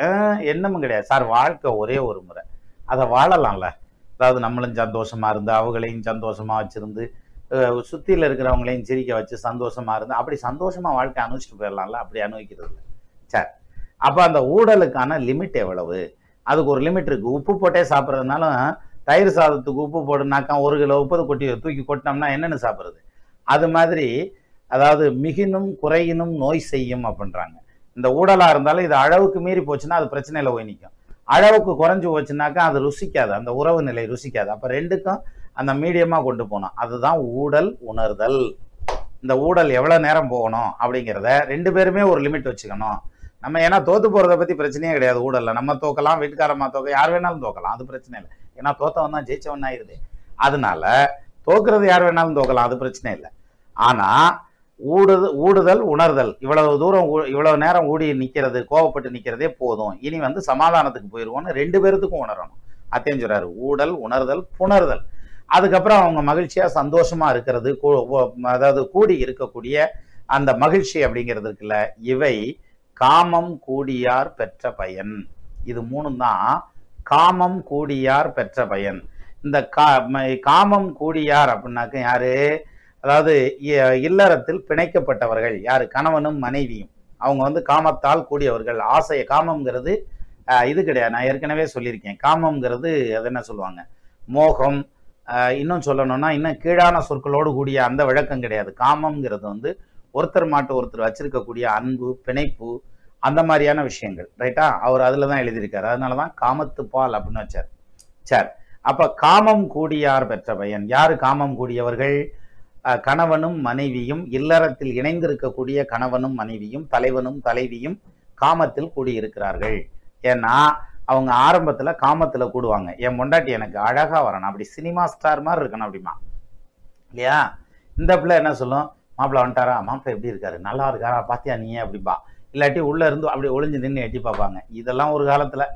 என்னமும் கிடையாது. சார் வாழ்க்கை ஒரே ஒரு முறை, அதை வாழலாம்ல. அதாவது நம்மளும் சந்தோஷமாக இருந்து அவங்களையும் சந்தோஷமாக வச்சுருந்து சுற்றியில் இருக்கிறவங்களையும் சிரிக்க வச்சு சந்தோஷமாக இருந்து அப்படி சந்தோஷமாக வாழ்க்கை அனுபவிச்சுட்டு போயிடலாம்ல. அப்படி அனுபவிக்கிறது இல்லை. சரி, அப்போ அந்த ஊடலுக்கான லிமிட் எவ்வளவு, அதுக்கு ஒரு லிமிட் இருக்குது. உப்பு போட்டே சாப்பிட்றதுனாலும் தயிர் சாதத்துக்கு உப்பு போடுனாக்கா 1 கிலோ உப்பு தூக்கி கொட்டினோம்னா என்னென்னு சாப்பிட்றது. அது மாதிரி அதாவது மிகினும் குறையினும் நோய் செய்யும் அப்படின்றாங்க. இந்த ஊடலாக இருந்தாலும் இது அளவுக்கு மீறி போச்சுன்னா அது பிரச்சனையில் போய் நிற்கும். அளவுக்கு குறைஞ்சி போச்சுனாக்கா அது ருசிக்காது, அந்த உறவு நிலை ருசிக்காது. அப்போ ரெண்டுக்கும் அந்த மீடியமாக கொண்டு போகணும். அதுதான் ஊடல் உணர்தல். இந்த ஊடல் எவ்வளோ நேரம் போகணும் அப்படிங்கிறத 2 பேருமே ஒரு லிமிட் வச்சுக்கணும். நம்ம ஏன்னா தோத்து போகிறத பற்றி பிரச்சனையே கிடையாது. ஊடலில் நம்ம தோக்கலாம், வீட்டுக்காரமா தோக்க, யார் வேணாலும் தோக்கலாம், அது பிரச்சனை இல்லை. ஏன்னா தோத்தவன் தான் ஜெயிச்சவன் ஆயிடுது. அதனால தோக்குறது யார் வேணாலும் தோக்கலாம், அது பிரச்சனை இல்லை. ஆனால் ஊடுதல் உணர்தல், இவ்வளவு தூரம் இவ்வளவு நேரம் ஊடி நிற்கிறது, கோவப்பட்டு நிற்கிறதே போதும், இனி வந்து சமாதானத்துக்கு போயிடுவோன்னு 2 பேர்த்துக்கும் உணரணும். அத்தையும் சொல்றாரு, ஊடல் உணர்தல் புணர்தல். அதுக்கப்புறம் அவங்க மகிழ்ச்சியாக சந்தோஷமாக இருக்கிறது, அதாவது கூடி இருக்கக்கூடிய அந்த மகிழ்ச்சி அப்படிங்கிறது இருக்குல்ல, இவை காமம் கூடியார் பெற்ற பயன். இது 3 தான் காமம் கூடியார் பெற்ற பயன். இந்த காமம் கூடியார் அப்படின்னாக்க யாரு, அதாவது இல்லறத்தில் பிணைக்கப்பட்டவர்கள் யாரு, கணவனும் மனைவியும். அவங்க வந்து காமத்தால் கூடியவர்கள். ஆசைய காமம்ங்கிறது இது கிடையாது, நான் ஏற்கனவே சொல்லியிருக்கேன். காமம்ங்கிறது அது என்ன சொல்லுவாங்க, மோகம். இன்னும் சொல்லணும்னா இன்னும் கீழான சொற்களோடு கூடிய அந்த விளக்கம் கிடையாது. காமம்ங்கிறது வந்து ஒருத்தர் மாட்டு ஒருத்தர் வச்சிருக்கக்கூடிய அன்பு, பிணைப்பு, அந்த மாதிரியான விஷயங்கள். ரைட்டா, அவர் அதில் தான் எழுதியிருக்காரு. அதனால தான் காமத்து பால் அப்படின்னு வச்சார். சரி, அப்போ காமம் கூடியார் பெற்ற பயன். யாரு காமம் கூடியவர்கள், கணவனும் மனைவியும், இல்லறத்தில் இணைந்திருக்கக்கூடிய கணவனும் மனைவியும், தலைவனும் தலைவியும் காமத்தில் கூடியிருக்கிறார்கள். ஏன்னா அவங்க ஆரம்பத்தில் காமத்தில் கூடுவாங்க, என் பொண்டாட்டி எனக்கு அழகாக வரணும், அப்படி சினிமா ஸ்டார் மாதிரி இருக்கணும் அப்படிமா இல்லையா. இந்த பிள்ளை என்ன சொல்லும், மாப்பிள்ளை வந்துட்டாரா, மாப்பிள்ளை எப்படி இருக்காரு, நல்லா இருக்காரா, பாத்தியா நீ அப்படிப்பா. இல்லாட்டி உள்ளே இருந்து அப்படி ஒளிஞ்சு நின்று எட்டி பார்ப்பாங்க. இதெல்லாம் ஒரு காலத்தில்.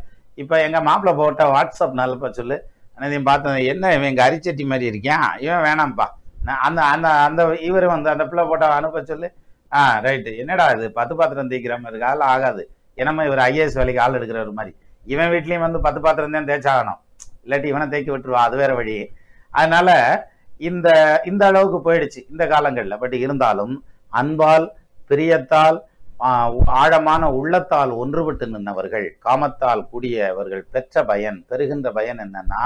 இப்போ எங்கள் மாப்பிள்ளை போட்ட வாட்ஸ்அப் நல்லப்பா சொல்லு, அனைத்தையும் பார்த்தேன், என்ன இவன் எங்கள் அரிச்சட்டி மாதிரி இருக்கான், இவன் வேணாம்ப்பா, அந்த அந்த அந்த இவர் வந்து அந்த பிள்ளை போட்ட அனுப்ப சொல்லு. ரைட்டு, என்னடா இது 10 பாத்திரம் தேய்க்கிற மாதிரி இருக்கு, அதெல்லாம் ஆகாது. என்னம்மா இவர் ஐஏஎஸ் வேலைக்கு ஆள் எடுக்கிற மாதிரி, இவன் வீட்லேயும் வந்து 10 பாத்திரம் தான் தேய்ச்சாகணும், இல்லாட்டி இவனை தேய்க்க விட்டுருவா, அது வேற வழி. அதனால இந்த இந்த அளவுக்கு போயிடுச்சு இந்த காலங்களில். பட் இருந்தாலும் அன்பால் பிரியத்தால் ஆழமான உள்ளத்தால் ஒன்றுபட்டு நின்றவர்கள், காமத்தால் கூடியவர்கள் பெற்ற பயன், பெறுகின்ற பயன் என்னன்னா,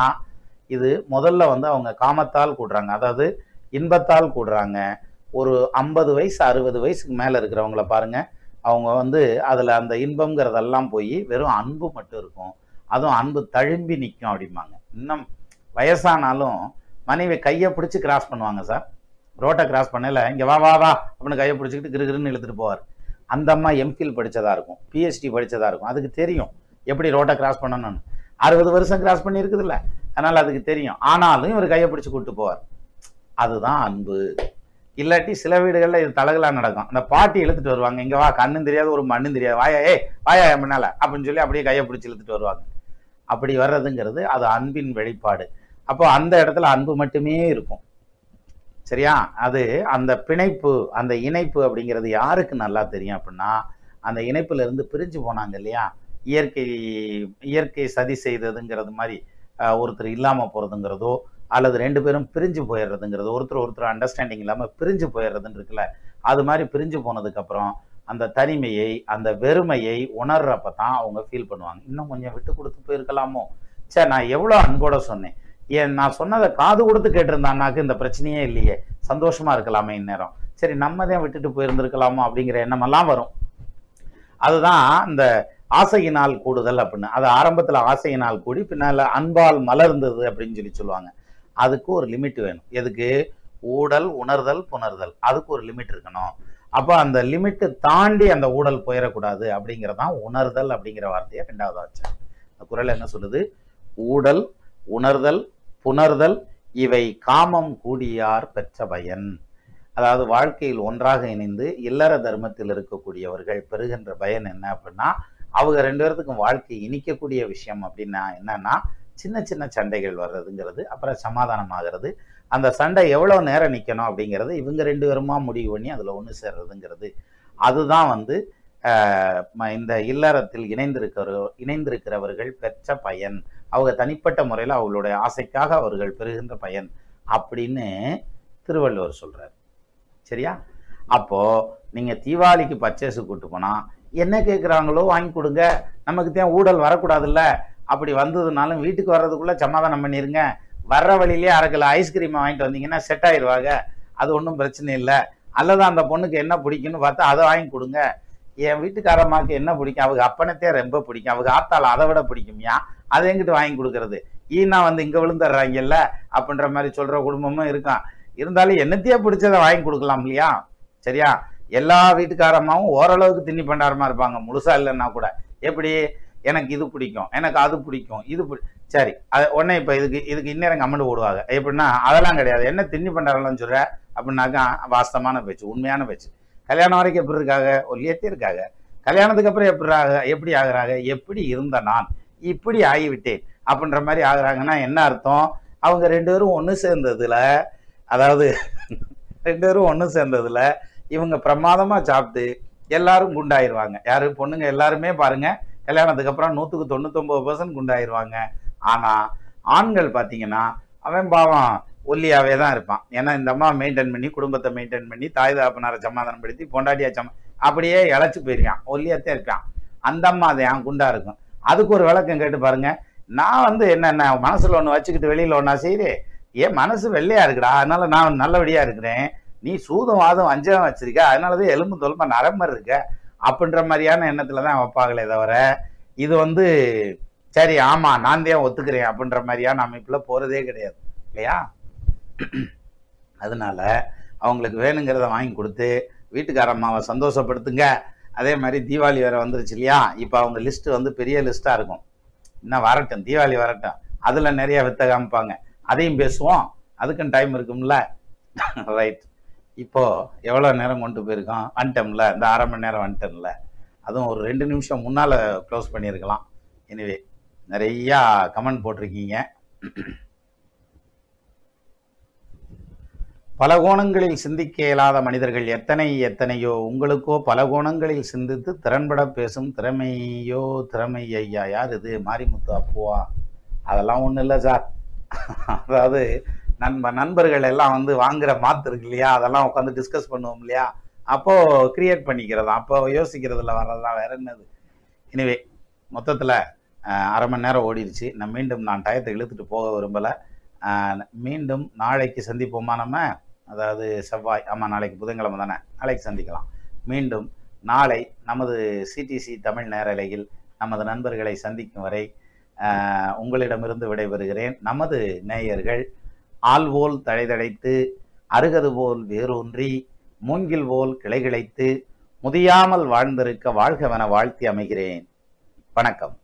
இது முதல்ல வந்து அவங்க காமத்தால் கூடுறாங்க, அதாவது இன்பத்தால் கூடுறாங்க. ஒரு 50 வயசு 60 வயசுக்கு மேலே இருக்கிறவங்கள பாருங்க, அவங்க வந்து அதில் அந்த இன்பங்கிறதெல்லாம் போய் வெறும் அன்பு மட்டும் இருக்கும். அதுவும் அன்பு தழும்பி நிற்கும் அப்படிம்பாங்க. இன்னும் வயசானாலும் மனைவி கையை பிடிச்சி கிராஸ் பண்ணுவாங்க சார். ரோட்டை கிராஸ் பண்ணல, இங்கே வா வா வா அப்படின்னு கையை பிடிச்சிக்கிட்டு கிருகிருன்னு இழுத்துட்டு போவார். அந்த அம்மா எம்ஃபில் படித்ததாக இருக்கும், பிஹெச்டி படித்ததாக இருக்கும், அதுக்கு தெரியும் எப்படி ரோட்டை கிராஸ் பண்ணணும்னு. 60 வருஷம் கிராஸ் பண்ணியிருக்குதுல்ல, அதனால் அதுக்கு தெரியும். ஆனாலும் இவர் கையை பிடிச்சி கூப்பிட்டு போவார். அதுதான் அன்பு. இல்லாட்டி சில வீடுகளில் இது தலகலா நடக்கும். அந்த பாட்டி இழுத்துட்டு வருவாங்க, இங்க வா, கண்ணும் தெரியாது ஒரு மண்ணும் தெரியாது, வாயா வாயா முன்னால அப்படின்னு சொல்லி அப்படியே கையை பிடிச்சி இழுத்துட்டு வருவாங்க. அப்படி வர்றதுங்கிறது அது அன்பின் வெளிப்பாடு. அப்போ அந்த இடத்துல அன்பு மட்டுமே இருக்கும். சரியா? அது அந்த பிணைப்பு, அந்த இணைப்பு அப்படிங்கிறது யாருக்கு நல்லா தெரியும் அப்படின்னா, அந்த இணைப்புல இருந்து பிரிஞ்சு போனாங்க இல்லையா, இயற்கை இயற்கை சதி செய்ததுங்கிறது மாதிரி ஒருத்தர் இல்லாம போறதுங்கிறதோ, அல்லது ரெண்டு பேரும் பிரிஞ்சு போயிடுறதுங்கிறதோ, ஒருத்தர் அண்டர்ஸ்டாண்டிங் இல்லாம பிரிஞ்சு போயிடுறதுன்னு இருக்குல்ல, அது மாதிரி பிரிஞ்சு போனதுக்கு அப்புறம் அந்த தனிமையை, அந்த வெறுமையை உணர்றப்ப தான் அவங்க ஃபீல் பண்ணுவாங்க. இன்னும் கொஞ்சம் விட்டு கொடுத்து போயிருக்கலாமோ, சே நான் எவ்வளோ அன்போட சொன்னேன், ஏன் நான் சொன்னதை காது கொடுத்து கேட்டிருந்தான்னாக்கு இந்த பிரச்சனையே இல்லையே, சந்தோஷமா இருக்கலாமே இந்நேரம், சரி நம்ம தான் விட்டுட்டு போயிருந்திருக்கலாமோ அப்படிங்கிற எண்ணமெல்லாம் வரும். அதுதான் இந்த ஆசையினால் கூடுதல் அப்படின்னு. அது ஆரம்பத்தில் ஆசையினால் கூடி பின்னால் அன்பால் மலர்ந்தது அப்படின்னு சொல்லுவாங்க. அதுக்கு ஒரு லிமிட் வேணும். எதுக்கு? ஊடல், உணர்தல், புணர்தல், அதுக்கு ஒரு லிமிட் இருக்கணும். அப்போ அந்த லிமிட்டு தாண்டி அந்த ஊடல் போயிடக்கூடாது அப்படிங்கிறதான் உணர்தல் அப்படிங்கிற வார்த்தையை ரெண்டாவது வச்சேன். அந்த குறள் என்ன சொல்லுது? ஊடல், உணர்தல், புணர்தல் இவை காமம் கூடியார் பெற்ற பயன். அதாவது வாழ்க்கையில் ஒன்றாக இணைந்து இல்லற தர்மத்தில் இருக்கக்கூடியவர்கள் பெறுகின்ற பயன் என்ன அப்படின்னா, அவங்க ரெண்டு பேர்த்துக்கும் வாழ்க்கை இனிக்கக்கூடிய விஷயம் அப்படின்னா என்னன்னா, சின்ன சின்ன சண்டைகள் வர்றதுங்கிறது, அப்புறம் சமாதானம் ஆகிறது. அந்த சண்டை எவ்வளோ நேரம் நிற்கணும் அப்படிங்கிறது இவங்க ரெண்டு பேருமா முடிவு பண்ணி அதில் ஒன்று சேர்றதுங்கிறது. அதுதான் இந்த இல்லறத்தில் இணைந்திருக்கிறவர்கள் பெற்ற பயன். அவங்க தனிப்பட்ட முறையில் அவங்களுடைய ஆசைக்காக அவர்கள் பெறுகின்ற பயன் அப்படின்னு திருவள்ளுவர் சொல்றார். சரியா? அப்போ நீங்க தீபாவளிக்கு பர்ச்சேஸு கூட்டு போனா என்ன கேட்குறாங்களோ வாங்கி கொடுங்க, நமக்கு தான் ஊடல் வரக்கூடாதுல்ல. அப்படி வந்ததுனாலும் வீட்டுக்கு வர்றதுக்குள்ள சமாதானம் பண்ணிருங்க. வர்ற வழியிலே அரை கிலோ ஐஸ்கிரீமை வாங்கிட்டு வந்தீங்கன்னா செட் ஆயிடுவாங்க, அது ஒன்றும் பிரச்சனை இல்லை. அல்லது அந்த பொண்ணுக்கு என்ன பிடிக்குன்னு பார்த்தா அதை வாங்கி கொடுங்க. என் வீட்டுக்காரம்மாவுக்கு என்ன பிடிக்கும், அவங்க அப்பனத்தே ரொம்ப பிடிக்கும், அவங்க ஆத்தால அதை விட பிடிக்கும்யா, அதை எங்கிட்டு வாங்கி கொடுக்கறது, ஈனா இங்கே விழுந்துடுறாங்கல்ல அப்படின்ற மாதிரி சொல்ற குடும்பமும் இருக்கான். இருந்தாலும் என்னத்தையே பிடிச்சதை வாங்கி கொடுக்கலாம் இல்லையா? சரியா? எல்லா வீட்டுக்காரம்மாவும் ஓரளவுக்கு திண்ணி பண்டாரமா இருப்பாங்க, முழுசா இல்லைன்னா கூட. எப்படி? எனக்கு இது பிடிக்கும், எனக்கு அது பிடிக்கும், இது சரி, அது உடனே இப்போ இதுக்கு இந்நேரம் கமெண்ட் போடுவாங்க. எப்படின்னா அதெல்லாம் கிடையாது, என்ன திண்ணி பண்டாரம்னு சொல்ற அப்படின்னாக்கா வாஸ்தமான பேச்சு, உண்மையான பேச்சு. கல்யாணம் வரைக்கும் எப்படி இருக்காங்க? ஒல்லியத்தே இருக்காங்க. கல்யாணத்துக்கு அப்புறம் எப்படி ஆகுறாங்க? எப்படி இருந்த நான் இப்படி ஆகிவிட்டேன் அப்படின்ற மாதிரி ஆகுறாங்கன்னா என்ன அர்த்தம்? அவங்க ரெண்டு பேரும் ஒன்று சேர்ந்ததுல, அதாவது ரெண்டு பேரும் ஒன்று சேர்ந்ததுல இவங்க பிரமாதமாக சாப்பிட்டு எல்லாரும் குண்டாயிருவாங்க. யாரு? பொண்ணுங்க எல்லாருமே பாருங்க கல்யாணத்துக்கு அப்புறம் 199% குண்டாயிருவாங்க. ஆனால் ஆண்கள் பார்த்தீங்கன்னா அவன் பாவம் ஒல்லியாவே தான் இருப்பான். ஏன்னா இந்த அம்மா மெயின்டைன் பண்ணி, குடும்பத்தை மெயின்டைன் பண்ணி, தாய் தகப்பனாரை சமாதானப்படுத்தி, பொண்டாட்டியா அப்படியே இழைச்சி போயிருக்கான், ஒல்லியாத்தே இருக்கான். அந்த அம்மா அதை என் குண்டா இருக்கும். அதுக்கு ஒரு விளக்கம் கேட்டு பாருங்க. நான் என்னென்ன மனசுல ஒன்று வச்சுக்கிட்டு வெளியில ஒன்றா செய்கிறேன், ஏன் மனசு வெள்ளையா இருக்குடா, அதனால நான் நல்லபடியா இருக்கிறேன், நீ சூதம் வாதம் வஞ்சகம் வச்சிருக்க, அதனாலதான் எலும்பு தொலுமா நரம்பு இருக்க அப்படின்ற மாதிரியான எண்ணத்துல தான் வைப்பாங்களே தவிர, இது சரி ஆமா நான் தான் ஒத்துக்கிறேன் அப்படின்ற மாதிரியான அமைப்புல போறதே கிடையாது இல்லையா? அதனால அவங்களுக்கு வேணுங்கிறத வாங்கி கொடுத்து வீட்டுக்காரம்மாவை சந்தோஷப்படுத்துங்க. அதே மாதிரி தீபாவளி வேற வந்துருச்சு இல்லையா? இப்போ அவங்க லிஸ்ட் பெரிய லிஸ்டா இருக்கும். இன்னும் வரட்டும், தீபாவளி வரட்டும், அதுல நிறைய வித்த காமிப்பாங்க, அதையும் பேசுவோம், அதுக்கும் டைம் இருக்கும்ல. ரைட். இப்போ எவ்வளோ நேரம் கொண்டு போயிருக்கோம்? வந்துட்டோம்ல, இந்த அரை மணி நேரம் வந்துட்டோம்ல, அதுவும் ஒரு 2 நிமிஷம் முன்னால் க்ளோஸ் பண்ணியிருக்கலாம். எனிவே நிறையா கமெண்ட் போட்டிருக்கீங்க. பல கோணங்களில் சிந்திக்க இயலாத மனிதர்கள் எத்தனையோ, உங்களுக்கோ பல கோணங்களில் சிந்தித்து திறன்பட பேசும் திறமை ஐயா. யார் இது? மாரிமுத்து அப்புவா? அதெல்லாம் ஒன்றும் இல்லை சார். அதாவது நண்பர்கள் எல்லாம் வாங்குற மாத்து இருக்கு இல்லையா, அதெல்லாம் உட்காந்து டிஸ்கஸ் பண்ணுவோம் இல்லையா, அப்போ கிரியேட் பண்ணிக்கிறதா, அப்போ யோசிக்கிறதுல வர்றதுதான், வேற என்னது. எனிவே மொத்தத்தில் அரை மணி நேரம் ஓடிடுச்சு. நான் டயத்தை இழுத்துட்டு போக விரும்பலை. மீண்டும் நாளைக்கு சந்திப்போமா நம்ம? அதாவது செவ்வாய், ஆமாம் நாளைக்கு புதன்கிழமை தானே, நாளைக்கு சந்திக்கலாம். மீண்டும் நாளை நமது சிடிசி தமிழ் நேரலையில் நமது நண்பர்களை சந்திக்கும் வரை உங்களிடமிருந்து விடைபெறுகிறேன். நமது நேயர்கள் ஆள்போல் தழைதழைத்து, அருகது போல் வேரூன்றி, மூங்கில் போல் கிளைகிழைத்து, முதியாமல் வாழ்ந்திருக்க வாழ்கவென வாழ்த்தி அமைகிறேன். வணக்கம்.